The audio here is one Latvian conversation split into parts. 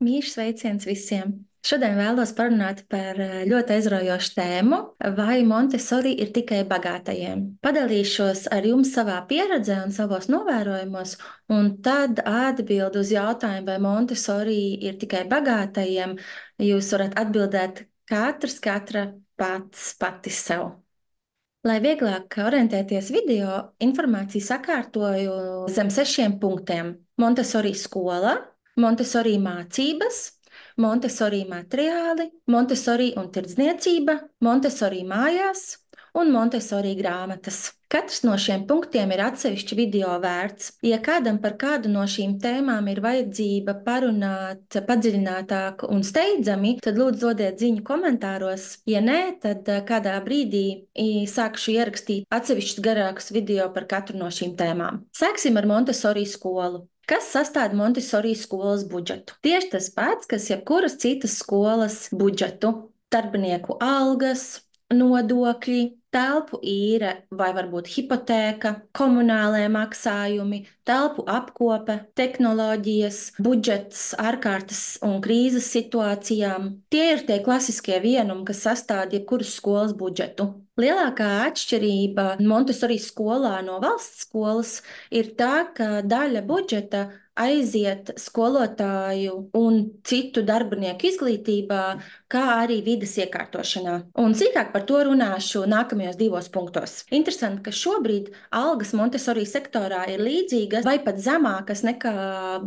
Mīļš sveiciens visiem! Šodien vēlos parunāt par ļoti aizraujošu tēmu, vai Montesori ir tikai bagātajiem. Padalīšos ar jums savā pieredzē un savos novērojumos, un tad atbildu uz jautājumu, vai Montesori ir tikai bagātajiem, jūs varat atbildēt katra pati sev. Lai vieglāk orientēties video, informāciju sakārtoju zem 6 punktiem. Montesori skola, Montesori mācības, Montesori materiāli, Montesori un tirdzniecība, Montesori mājās un Montesori grāmatas. Katrs no šiem punktiem ir atsevišķi video vērts. Ja kādam par kādu no šīm tēmām ir vajadzība parunāt padziļinātāk un steidzami, tad lūdzu dodiet ziņu komentāros. Ja nē, tad kādā brīdī sākšu ierakstīt atsevišķus garākus video par katru no šīm tēmām. Sāksim ar Montesori skolu. Kas sastāv Montesori skolas budžetu? Tieši tas pats, kas jebkuras citas skolas budžetu. Darbinieku algas, nodokļi, telpu īre vai varbūt hipotēka, komunālajie maksājumi, telpu apkope, tehnoloģijas, budžets ārkārtas un krīzes situācijām. Tie ir tie klasiskie vienumi, kas sastāv jebkuras skolas budžetu. Lielākā atšķirība Montesori skolā no valsts skolas ir tā, ka daļa budžeta aiziet skolotāju un citu darbinieku izglītībā, kā arī vides iekārtošanā. Un sīkāk par to runāšu nākamajos 2 punktos. Interesanti, ka šobrīd algas Montesori sektorā ir līdzīgas vai pat zemākas nekā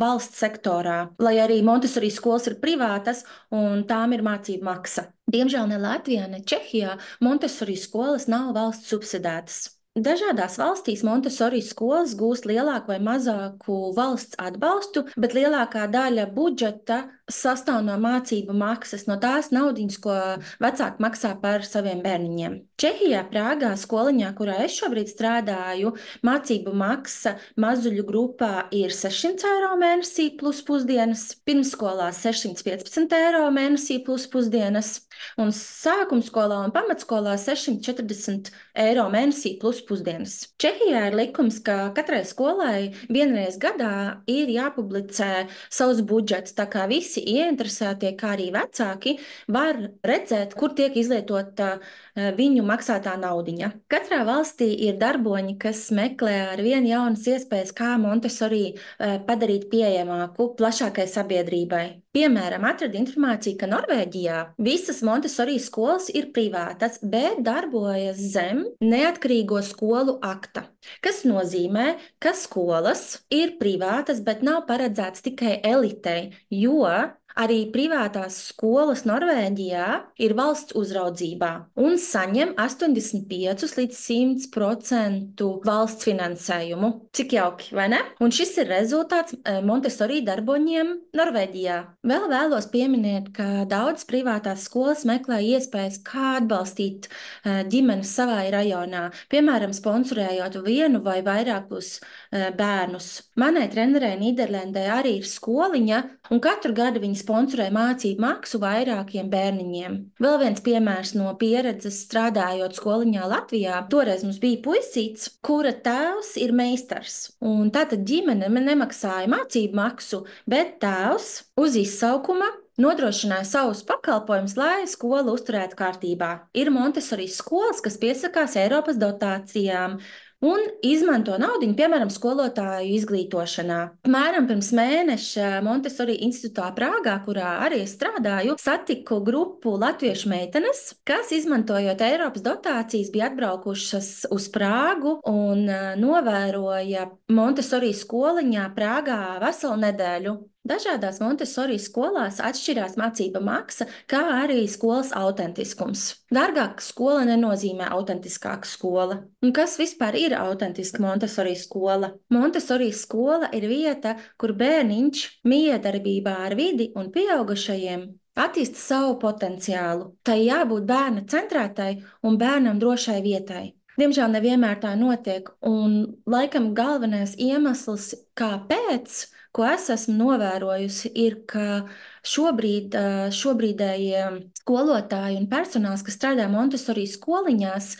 valsts sektorā, lai arī Montesori skolas ir privātas un tām ir mācību maksa. Diemžēl ne Latvijā, ne Čehijā Montesori skolas nav valsts subsidētas. Dažādās valstīs Montesori skolas gūst lielāku vai mazāku valsts atbalstu, bet lielākā daļa budžeta sastāv no mācību maksas, no tās naudiņas, ko vecāki maksā par saviem bērniņiem. Čehijā, Prāgā, skoliņā, kurā es šobrīd strādāju, mācību maksa mazuļu grupā ir 600 eiro mēnesī plus pusdienas, pirmsskolā 615 eiro mēnesī plus pusdienas, un sākumskolā un pamatskolā 640 eiro mēnesī plus pusdienas. Čehijā ir likums, ka katrai skolai vienreiz gadā ir jāpublicē savs budžets, tā kā visi ieinteresētie, kā arī vecāki, var redzēt, kur tiek izlietota viņu maksātā naudiņa. Katrā valstī ir darboņi, kas meklē ar vien jaunas iespējas, kā Montesori padarīt pieejamāku plašākai sabiedrībai. Piemēram, atrada informāciju, ka Norvēģijā visas Montesori skolas ir privātas, bet darbojas zem neatkarīgo skolu akta, kas nozīmē, ka skolas ir privātas, bet nav paredzētas tikai elitei, jo arī privātās skolas Norvēģijā ir valsts uzraudzībā un saņem 85 līdz 100% valsts finansējumu. Cik jauki, vai ne? Un šis ir rezultāts Montesori darboņiem Norvēģijā. Vēl vēlos pieminēt, ka daudz privātās skolas meklē iespējas, kā atbalstīt ģimenes savā rajonā, piemēram, sponsorējot vienu vai vairākus bērnus. Manai trenerei Nīderlandē arī ir skoliņa, un katru gadu viņi sponsorē mācību maksu vairākiem bērniņiem. Vēl viens piemērs no pieredzes strādājot skoliņā Latvijā. Toreiz mums bija puisīts, kura tēvs ir meistars. Un tātad ģimene nemaksāja mācību maksu, bet tēvs uz izsaukuma nodrošināja savus pakalpojumus, lai skolu uzturētu kārtībā. Ir Montesori skolas, kas piesakās Eiropas dotācijām un izmanto naudiņu, piemēram, skolotāju izglītošanā. Apmēram pirms mēneša Montesori institūtā Prāgā, kurā arī strādāju, satiku grupu latviešu meitenes, kas, izmantojot Eiropas dotācijas, bija atbraukušas uz Prāgu un novēroja Montesori skoliņā Prāgā veselu nedēļu. Dažādās Montesori skolās atšķirās mācība maksa, kā arī skolas autentiskums. Dārgāka skola nenozīmē autentiskāka skola. Un kas vispār ir autentiska Montesori skola? Montesori skola ir vieta, kur bērniņš miedarbībā ar vidi un pieaugušajiem attīsta savu potenciālu. Tai jābūt bērna centrētai un bērnam drošai vietai. Diemžēl nevienmēr tā notiek, un laikam galvenais iemesls, kāpēc, ko es esmu novērojusi, ir, ka šobrīdējie skolotāji un personāls, kas strādā Montesori skoliņās,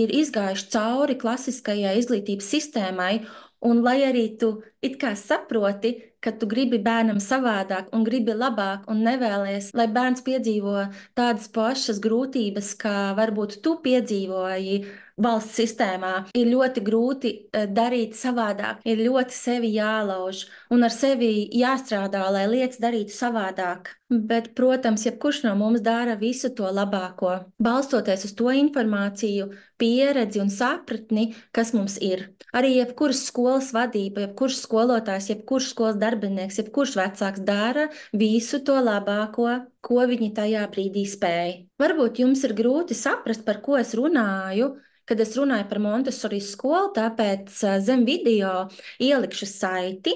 ir izgājuši cauri klasiskajai izglītības sistēmai, un lai arī tu it kā saproti, ka tu gribi bērnam savādāk un gribi labāk un nevēlies, lai bērns piedzīvo tādas pašas grūtības, kā varbūt tu piedzīvoji valsts sistēmā, ir ļoti grūti darīt savādāk, ir ļoti sevi jālauž un ar sevi jāstrādā, lai lietas darītu savādāk. Bet, protams, jebkurš no mums dara visu to labāko, balstoties uz to informāciju, pieredzi un sapratni, kas mums ir. Arī jebkuras skolas vadība, jebkurš skolotājs, jebkurš skolas darbinieks, jebkurš vecāks dara visu to labāko, ko viņi tajā brīdī spēj. Varbūt jums ir grūti saprast, par ko es runāju, kad es runāju par Montessori skolu, tāpēc zem video ielikšu saiti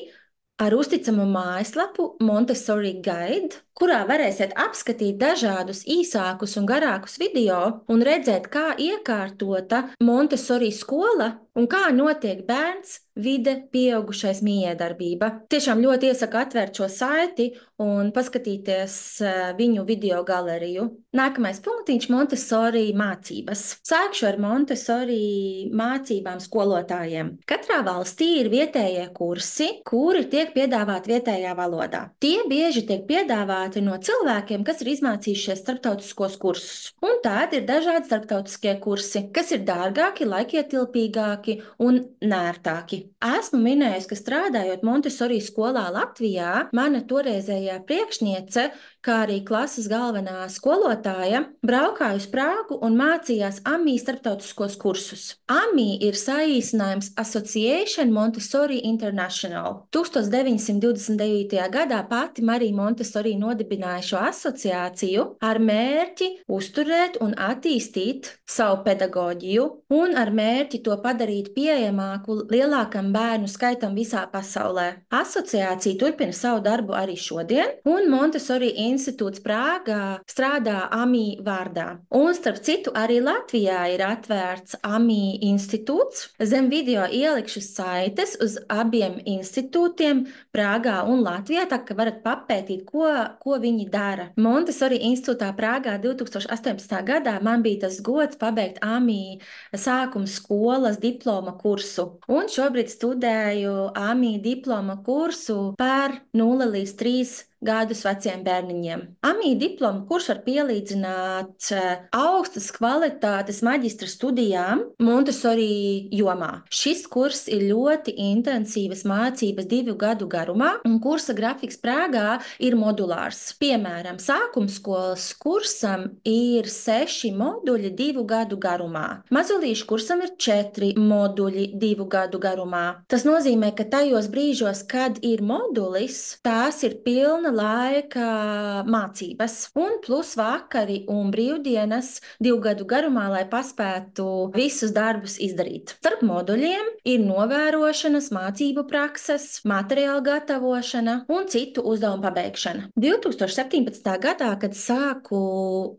ar uzticamu mājaslapu Montessori Guide, kurā varēsiet apskatīt dažādus īsākus un garākus video un redzēt, kā iekārtota Montessori skola un kā notiek bērns, vide, pieaugušais mijiedarbība. Tiešām ļoti iesaku atvērt šo saiti un paskatīties viņu video galeriju. Nākamais punktiņš - Montessori mācības. Sākšu ar Montessori mācībām skolotājiem. Katrā valstī ir vietējie kursi, kuri tiek piedāvāti vietējā valodā. Tie bieži tiek piedāvāti no cilvēkiem, kas ir izmācījušies starptautiskos kursus. Un tādi ir dažādi starptautiskie kursi, kas ir dārgāki, laikietilpīgāki un nērtāki. Esmu minējusi, ka strādājot Montessori skolā Latvijā, mana toreizējā priekšniece, kā arī klases galvenā skolotāja, braukāja uz Prāgu un mācījās AMI starptautiskos kursus. AMI ir saīsinājums Association Montessori International. 1929. gadā pati Marija Montessori nodibināja šo asociāciju ar mērķi uzturēt un attīstīt savu pedagoģiju un ar mērķi to padarīt pieejamāku lielākam bērnu skaitam visā pasaulē. Asociācija turpina savu darbu arī šodien, un Montessori institūts Prāgā strādā AMI vārdā. Un, starp citu, arī Latvijā ir atvērts AMI institūts. Zem video ielikšu saites uz abiem institūtiem Prāgā un Latvijā, tā ka varat papētīt, ko viņi dara. Montessori institūtā Prāgā 2018. gadā man bija tas gods pabeigt AMI sākuma skolas diploma kursu. Un šobrīd studēju AMI diploma kursu par 0 līdz 3 gadus veciem bērniņiem. AMI diplomu kurs var pielīdzināt augstas kvalitātes maģistra studijām Montessori jomā. Šis kurs ir ļoti intensīvas mācības 2 gadu garumā, un kursa grafiks Prāgā ir modulārs. Piemēram, sākumskolas kursam ir 6 moduļi 2 gadu garumā. Mazulīšu kursam ir 4 moduļi 2 gadu garumā. Tas nozīmē, ka tajos brīžos, kad ir modulis, tās ir pilna laika mācības, un plus vakari un brīvdienas 2 gadu garumā, lai paspētu visus darbus izdarīt. Starp moduļiem ir novērošanas, mācību prakses, materiāla gatavošana un citu uzdevumu pabeigšana. 2017. gadā, kad sāku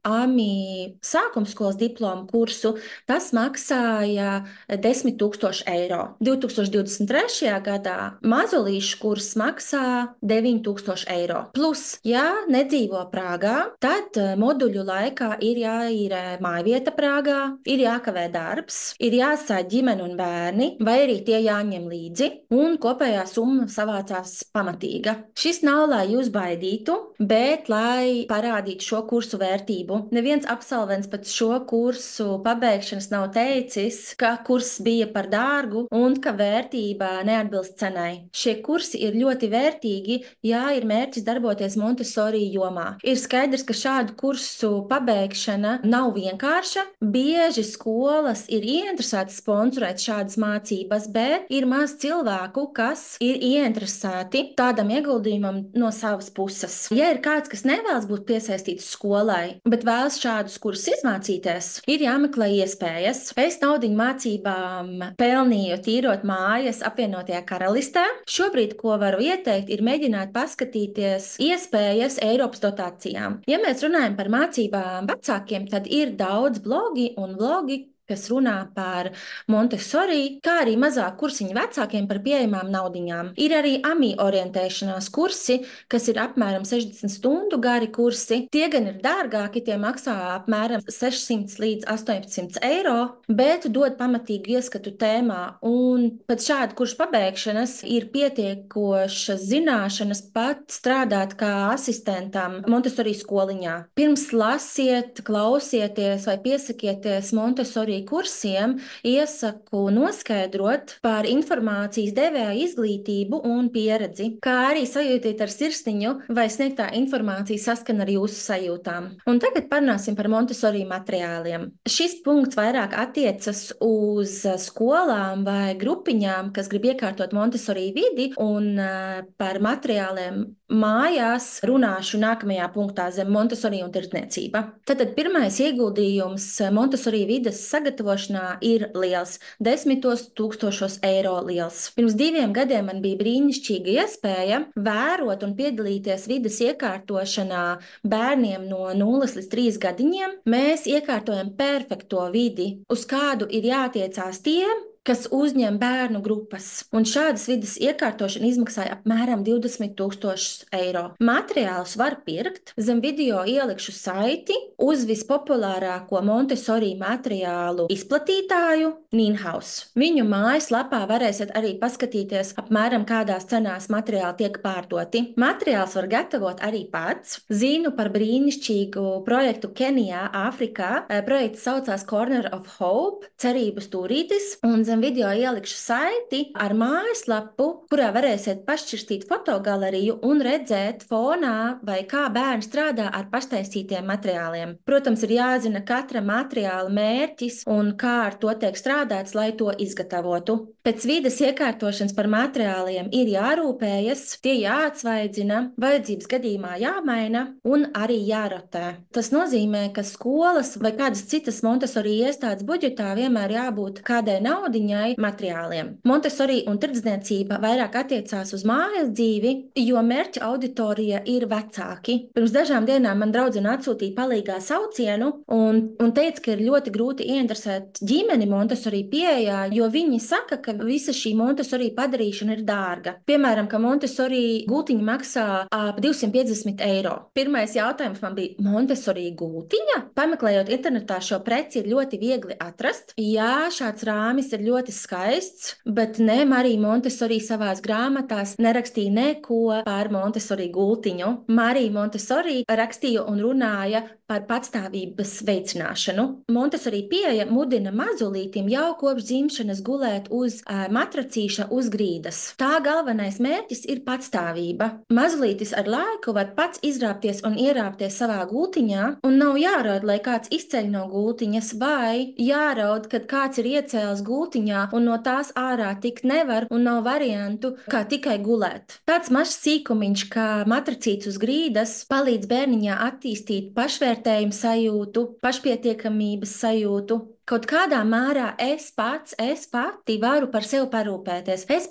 AMI sākumskolas diplomu kursu, tas maksāja 10 000 eiro. 2023. gadā mazulīšu kurs maksā 9 000 eiro. Plus, ja nedzīvo Prāgā, tad moduļu laikā ir jāīrē mājvieta Prāgā, ir jākavē darbs, ir jāsēd ģimene un bērni, vai arī tie jāņem līdzi, un kopējā summa savācās pamatīga. Šis nav, lai jūs baidītu, bet lai parādītu šo kursu vērtību. Neviens absolvents pēc šo kursu pabeigšanas nav teicis, ka kurs bija par dārgu un ka vērtība neatbilst cenai. Šie kursi ir ļoti vērtīgi, ja ir mērķis darboties Montessori jomā. Ir skaidrs, ka šādu kursu pabeigšana nav vienkārša. Bieži skolas ir ieinteresētas sponsorēt šādas mācības, bet ir maz cilvēku, kas ir ieinteresēti tādam ieguldījumam no savas puses. Ja ir kāds, kas nevēlas būt piesaistīts skolai, bet vēlas šādus kursus izmācīties, ir jāmeklē iespējas. Es naudiņu mācībām pelnīju tīrot mājas apvienotajā karalistē. Šobrīd, ko varu ieteikt, ir mēģināt paskatīties iespējas Eiropas dotācijām. Ja mēs runājam par mācībām vecākiem, tad ir daudz blogi un vlogi, kas runā par Montessori, kā arī mazāk kursiņu vecākiem par pieejamām naudiņām. Ir arī AMI orientēšanās kursi, kas ir apmēram 60 stundu gari kursi. Tie gan ir dārgāki, tie maksā apmēram 600 līdz 1800 eiro, bet dod pamatīgu ieskatu tēmā. Un pēc šāda kursa pabeigšanas ir pietiekošas zināšanas pat strādāt kā asistentam Montessori skoliņā. Pirms lasiet, klausieties vai piesakieties Montessori kursiem, iesaku noskaidrot par informācijas devēja izglītību un pieredzi, kā arī sajūtiet ar sirsniņu, vai sniegtā informācija saskan ar jūsu sajūtām. Un tagad parunāsim par Montessori materiāliem. Šis punkts vairāk attiecas uz skolām vai grupiņām, kas grib iekārtot Montessori vidi, un par materiāliem mājās runāšu nākamajā punktā zem Montessori un tirdzniecība. Tātad pirmais ieguldījums Montessori vides sagatavošanā ir liels, 10 000 eiro liels. Pirms 2 gadiem man bija brīnišķīga iespēja vērot un piedalīties vides iekārtošanā bērniem no 0 līdz 3 gadiņiem. Mēs iekārtojam perfekto vidi, uz kādu ir jātiecās tiem, kas uzņem bērnu grupas. Un šādas vides iekārtošana izmaksāja apmēram 20 000 eiro. Materiālus var pirkt. Zem video ielikšu saiti uz vispopulārāko Montessori materiālu izplatītāju Ninhaus. Viņu mājaslapā varēsiet arī paskatīties apmēram kādās cenās materiāli tiek pārdoti. Materiāls var gatavot arī pats. Zinu par brīnišķīgu projektu Kenijā, Āfrikā. Projekts saucās Corner of Hope, cerības stūrītis, un zem video ielikšu saiti ar mājaslapu, kurā varēsiet pašķirstīt fotogaleriju un redzēt fonā, vai kā bērni strādā ar paštaisītiem materiāliem. Protams, ir jāzina katra materiāla mērķis un kā ar to tiek strādāts, lai to izgatavotu. Pēc vides iekārtošanas par materiāliem ir jārūpējas, tie jāatsvaidzina, vajadzības gadījumā jāmaina un arī jārotē. Tas nozīmē, ka skolas vai kādas citas Montessori iestādes budžetā vienmēr jābūt kādai naudiņai materiāliem. Montessori un tirdzniecība vairāk attiecās uz mājas dzīvi, jo mērķa auditorija ir vecāki. Pirms dažām dienām man draudzene atsūtīja palīgā saucienu un teica, ka ir ļoti grūti ieinteresēt ģimeni Montessori pieejā, jo viņi saka, ka visa šī Montessori padarīšana ir dārga. Piemēram, ka Montessori gultiņa maksā ap 250 eiro. Pirmais jautājums man bija: Montessori gultiņa? Pameklējot internetā, šo preci ir ļoti viegli atrast. Jā, šāds rāmis ir ļoti skaists, bet ne Marija Montessori savās grāmatās nerakstīja neko par Montessori gultiņu. Marija Montessori rakstīja un runāja par patstāvības veicināšanu. Montessori pieeja mudina mazulītim jau kopš dzimšanas gulēt uz matracīša uz grīdas. Tā galvenais mērķis ir patstāvība. Mazulītis ar laiku var pats izrāpties un ierāpties savā gultiņā, un nav jāraud, lai kāds izceļ no gultiņas, vai jāraud, kad kāds ir iecēlis gultiņā un no tās ārā tikt nevar un nav variantu, kā tikai gulēt. Tāds mazs sīkumiņš, kā matracīts uz grīdas, palīdz bērniņā attīstīt pašvērtējumu sajūtu, pašpietiekamības sajūtu. Kaut kādā mērā es pati varu par sevi parūpēties. Es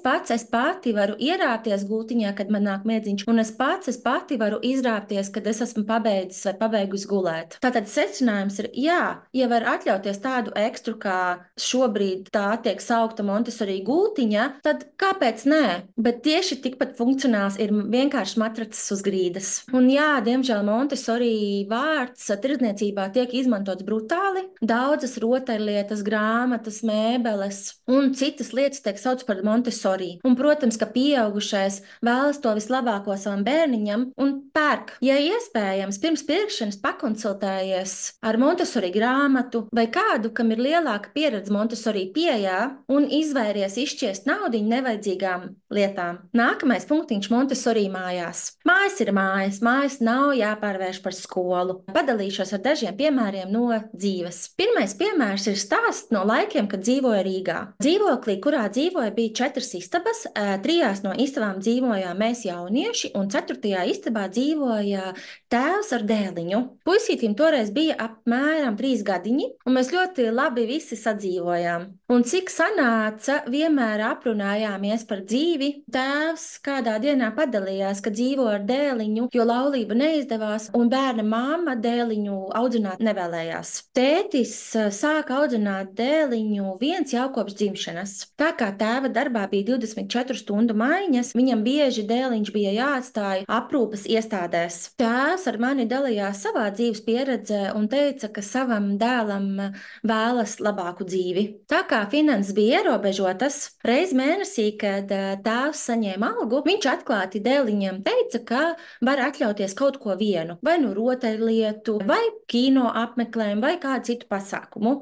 pati varu ierāpties gultiņā, kad man nāk miedziņš, un es pati varu izrāpties, kad es esmu pabeidzis vai pabeigusi gulēt. Tātad secinājums ir, jā, ja var atļauties tādu ekstru, kā šobrīd tā tiek saukta Montessori gultiņa, tad kāpēc nē? Bet tieši tikpat funkcionāls ir vienkārši matracis uz grīdas. Un jā, diemžēl Montessori vārds tirdzniecībā tiek izmantots brutāli. Daudzas rotaļlietas, grāmatas, mēbeles un citas lietas tiek sauc par Montessori. Un, protams, ka pieaugušais vēlas to vislabāko savam bērniņam un pērk. Ja iespējams, pirms pirkšanas pakonsultējies ar Montessori grāmatu vai kādu, kam ir lielāka pieredze Montessori pieejā, un izvairies izšķiest naudiņu nevajadzīgām lietām. Nākamais punktiņš Montessori mājās. Mājas ir mājas. Mājas nav jāpārvērš par skolu. Padalīšos ar dažiem piemēriem no dzīves. Pirmais piemērs ir stāsts no laikiem, kad dzīvoju Rīgā. Dzīvoklī, kurā dzīvoja, bija 4 istabas. 3 no istabām dzīvojām mēs jaunieši, un 4. istabā dzīvoja tēvs ar dēliņu. Puisītim toreiz bija apmēram 3 gadiņi, un mēs ļoti labi visi sadzīvojām. Un cik sanāca, vienmēr aprunājāmies par dzīvi. Tēvs kādā dienā padalījās, ka dzīvo ar dēliņu, jo laulība neizdevās, un bērna mamma dēliņu audzināt nevēlējās. Tētis sāka sāk audzināt dēliņu viens jau kopš dzimšanas. Tā kā tēva darbā bija 24 stundu maiņas, viņam bieži dēliņš bija jāatstāj aprūpes iestādēs. Tēvs ar mani dalījās savā dzīves pieredzē un teica, ka savam dēlam vēlas labāku dzīvi. Tā kā finanses bija ierobežotas, reiz mēnesī, kad tēvs saņēma algu, viņš atklāti dēliņam teica, ka var atļauties kaut ko vienu, vai nu rotaļlietu, vai kino apmeklējumu, vai kādu citu pasākumu.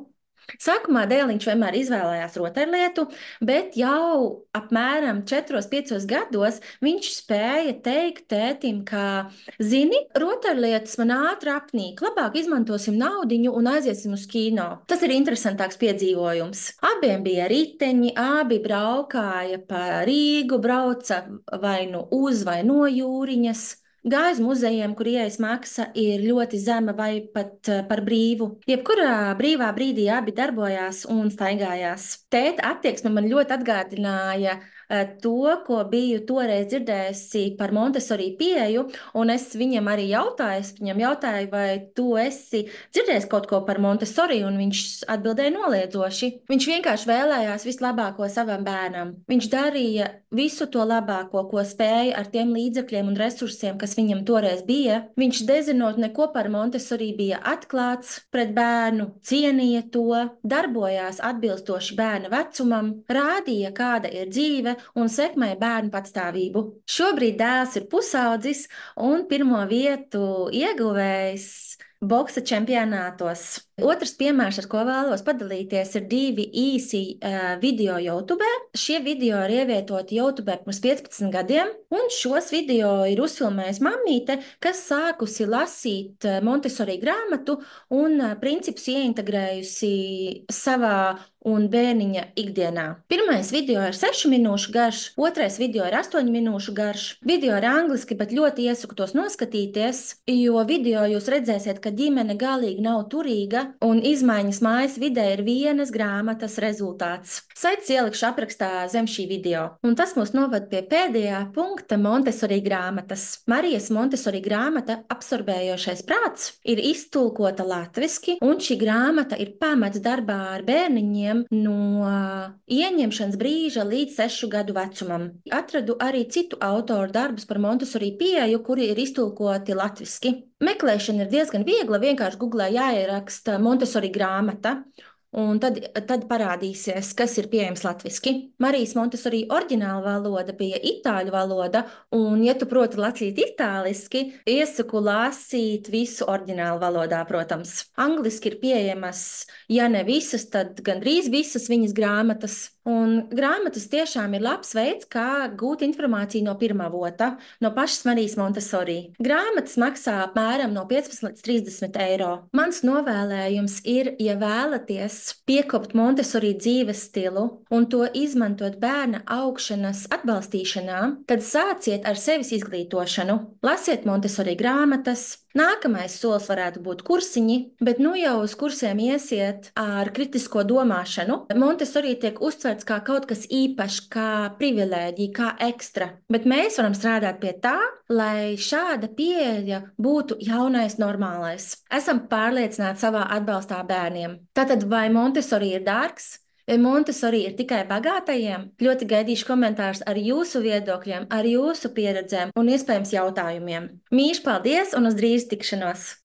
Sākumā dēliņš vienmēr izvēlējās rotaļlietu, bet jau apmēram 4-5 gados viņš spēja teikt tētim, ka, zini, rotaļlietas man ātri apnīk, labāk izmantosim naudiņu un aiziesim uz kino. Tas ir interesantāks piedzīvojums. Abiem bija riteņi, abi braukāja pa Rīgu, brauca vai nu uz vai no jūriņas. Gāja uz muzejiem, kur ieejas maksa ir ļoti zema vai pat par brīvu. Jebkurā brīvā brīdī abi darbojās un staigājās. Tēta attieksme man ļoti atgādināja to, ko biju toreiz dzirdējusi par Montessori pieeju, un es viņam arī jautāju, vai tu esi dzirdējis kaut ko par Montessori, un viņš atbildēja noliedzoši. Viņš vienkārši vēlējās vislabāko savam bērnam. Viņš darīja visu to labāko, ko spēja ar tiem līdzekļiem un resursiem, kas viņam toreiz bija. Viņš dezinot neko par Montessori bija atklāts pret bērnu, cienīja to, darbojās atbilstoši bērna vecumam, rādīja, kāda ir dzīve un sekmēja bērnu patstāvību. Šobrīd dēls ir pusaudzis un pirmo vietu ieguvējs boksa čempionātos. Otrs piemērs, ar ko vēlos padalīties, ir 2 īsi video YouTube. Šie video ir ievietoti YouTube pirms 15 gadiem, un šos video ir uzfilmējusi mammīte, kas sākusi lasīt Montessori grāmatu un principus ieintegrējusi savā un bērniņa ikdienā. Pirmais video ir 6 minūšu garš, otrais video ir 8 minūšu garš. Video ir angliski, bet ļoti iesaku tos noskatīties, jo video jūs redzēsiet, ka ģimene galīgi nav turīga, un izmaiņas mājas vidē ir vienas grāmatas rezultāts. Saites ielikšu aprakstā zem šī video. Un tas mūs noved pie pēdējā punkta Montessori grāmatas. Marijas Montessori grāmata Absorbējošais prāts ir iztulkota latviski, un šī grāmata ir pamats darbā ar bērniņiem no ieņemšanas brīža līdz 6 gadu vecumam. Atradu arī citu autoru darbus par Montessori pieeju, kuri ir iztulkoti latviski. Meklēšana ir diezgan viegla, vienkārši Googlē jāieraksta Montessori grāmata, un tad parādīsies, kas ir pieejams latviski. Marijas Montessori oriģināla valoda bija itāļu valoda, un, ja tu proti lasīt itāliski, iesaku lasīt visu oriģinālu valodā, protams. Angliski ir pieejamas, ja ne visas, tad gandrīz visas viņas grāmatas. Un grāmatas tiešām ir labs veids, kā gūt informāciju no pirmā avota, no pašas Marijas Montessori. Grāmatas maksā apmēram no 15 līdz 30 eiro. Mans novēlējums ir, ja vēlaties piekopt Montessori dzīves stilu un to izmantot bērna augšanas atbalstīšanā, tad sāciet ar sevis izglītošanu. Lasiet Montessori grāmatas. Nākamais solis varētu būt kursiņi, bet nu jau uz kursiem iesiet ar kritisko domāšanu. Montessori tiek uztverts kā kaut kas īpašs, kā privilēģija, kā ekstra, bet mēs varam strādāt pie tā, lai šāda pieeja būtu jaunais normālais. Esam pārliecināti savā atbalstā bērniem. Tātad vai Montessori ir dārgs? Vai Montessori ir tikai bagātajiem? Ļoti gaidīšu komentārus ar jūsu viedokļiem, ar jūsu pieredzēm un iespējams jautājumiem. Mīļš paldies un uz drīz tikšanos!